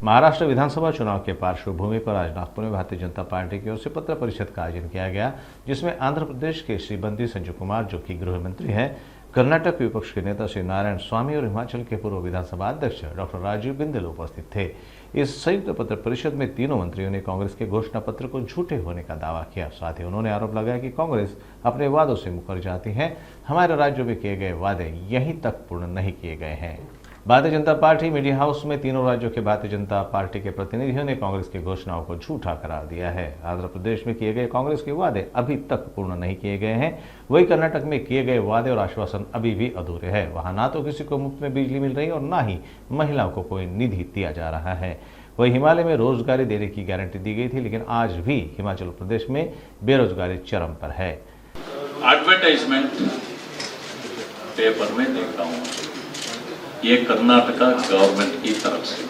महाराष्ट्र विधानसभा चुनाव के पार्श्वभूमि पर आज नागपुर में भारतीय जनता पार्टी की ओर से पत्र परिषद का आयोजन किया गया, जिसमें आंध्र प्रदेश के श्री बंदी संजय कुमार, जो कि गृह मंत्री हैं, कर्नाटक विपक्ष के नेता श्री नारायण स्वामी और हिमाचल के पूर्व विधानसभा अध्यक्ष डॉक्टर राजीव बिंदल उपस्थित थे। इस संयुक्त पत्र परिषद में तीनों मंत्रियों ने कांग्रेस के घोषणा पत्र को झूठे होने का दावा किया। साथ ही उन्होंने आरोप लगाया कि कांग्रेस अपने वादों से मुकर जाती है। हमारे राज्यों में किए गए वादे यहीं तक पूर्ण नहीं किए गए हैं। Bharatiya Janata party media house में तीनों राज्यों के भारतीय जनता पार्टी के प्रतिनिधियों ने कांग्रेस की घोषणाओं को झूठा करार दिया है। आंध्र प्रदेश में किए गए कांग्रेस के वादे अभी तक पूर्ण नहीं किए गए हैं। वहीं कर्नाटक में किए गए वादे और आश्वासन अभी भी अधूरे हैं। वहां ना तो किसी को मुफ्त में बिजली मिल रही और ना ही महिलाओं को कोई निधि दिया जा रहा है। वहीं हिमालय में रोजगारी देने की गारंटी दी गई थी, लेकिन आज भी हिमाचल प्रदेश में बेरोजगारी चरम पर है। एडवर्टाइजमेंट पेपर में देखा हूं, ये कर्नाटका गवर्नमेंट की तरफ से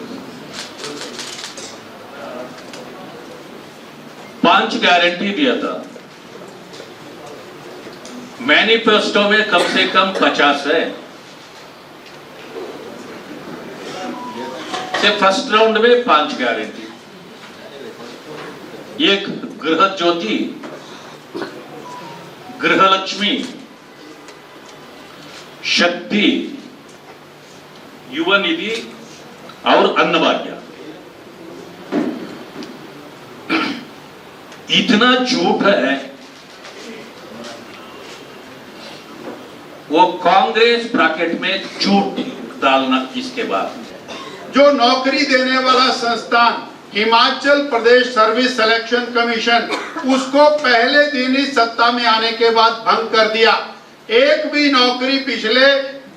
5 गारंटी दिया था। मैनिफेस्टो में कम से कम 50 है। से फर्स्ट राउंड में 5 गारंटी, एक गृह ज्योति, गृह लक्ष्मी, शक्ति, युवा निधि और अन्नभाग्य। इतना झूठ है, वो कांग्रेस ब्रैकेट में झूठ डालना। इसके बाद जो नौकरी देने वाला संस्थान Himachal Pradesh service selection commission, उसको पहले दिन ही सत्ता में आने के बाद भंग कर दिया। एक भी नौकरी पिछले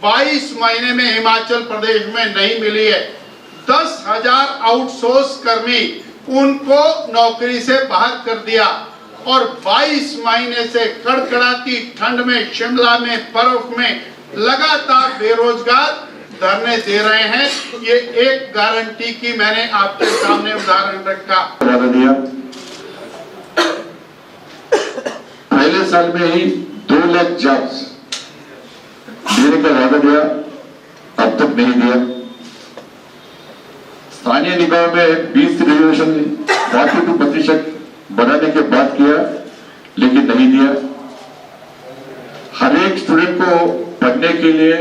22 महीने में हिमाचल प्रदेश में नहीं मिली है। 10,000 आउटसोर्स कर्मी उनको नौकरी से बाहर कर दिया और 22 महीने से कड़कड़ाती ठंड में, शिमला में, बर्फ में लगातार बेरोजगार धरने दे रहे हैं। ये एक गारंटी की मैंने आपके सामने उदाहरण रखा। दिया पहले साल में ही 2 लाख जॉब्स देने का वादा दिया, अब तक नहीं दिया। स्थानीय निकाय में 20 रिजर्वेशन 42% बढ़ाने के बाद किया, लेकिन नहीं दिया। हर एक स्टूडेंट को पढ़ने के लिए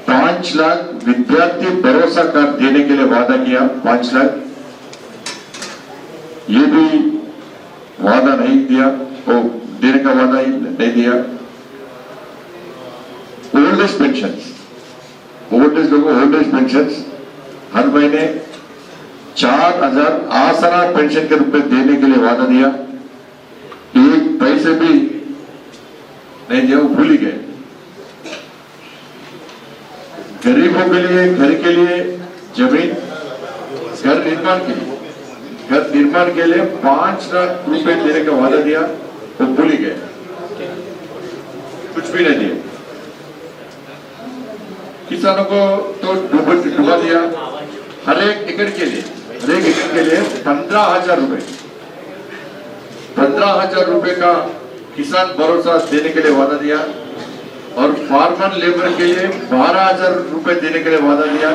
5 लाख विद्यार्थी भरोसा कार्ड देने के लिए वादा किया, 5 लाख। ये भी वादा नहीं दिया, वो देने का वादा ही नहीं दिया। Old age pension, old age लोगों ओल्ड एज पेंशन हर महीने 4,000 आसरा पेंशन के रूप में देने के लिए वादा दिया, एक पैसे भी नहीं दिया, वो भूल ही गए। गरीबों के लिए, घर के लिए जमीन, घर निर्माण के लिए 5 लाख रुपए देने का वादा दिया, वो भूल ही गए, कुछ भी नहीं दिया। किसानों को तो डुबा दिया। हर एक एकड़ के लिए 15,000 रुपए, 15,000 रुपए का किसान भरोसा देने के लिए वादा दिया और फार्मर लेबर के लिए 12,000 रुपए देने के लिए वादा दिया।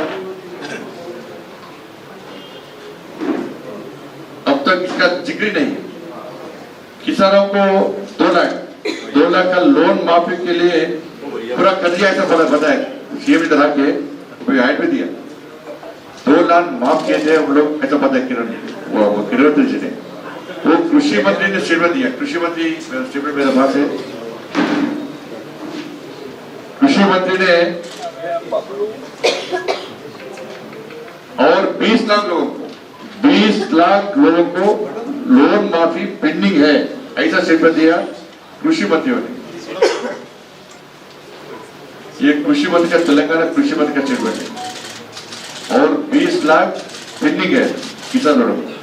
अब तक इसका जिक्र नहीं। किसानों को 2 लाख का लोन माफी के लिए पूरा कर दिया, ऐसा बताया सीएम तरह के हाइट में दिया। 2 लाख माफ किए थे हम लोग, ऐसा पता है किरण जी ने। वो कृषि मंत्री ने स्टेटमेंट दिया, कृषि मंत्री स्टेटमेंट मेरे पास है। कृषि मंत्री ने और 20 लाख लोगों को लोन माफी पेंडिंग है, ऐसा स्टेटमेंट दिया कृषि मंत्रियों ने। ये कृषि मंत्री का, तेलंगाना कृषि मंत्री का स्टेटमेंट है। और 20 लाख पेंडिंग है किसानों को।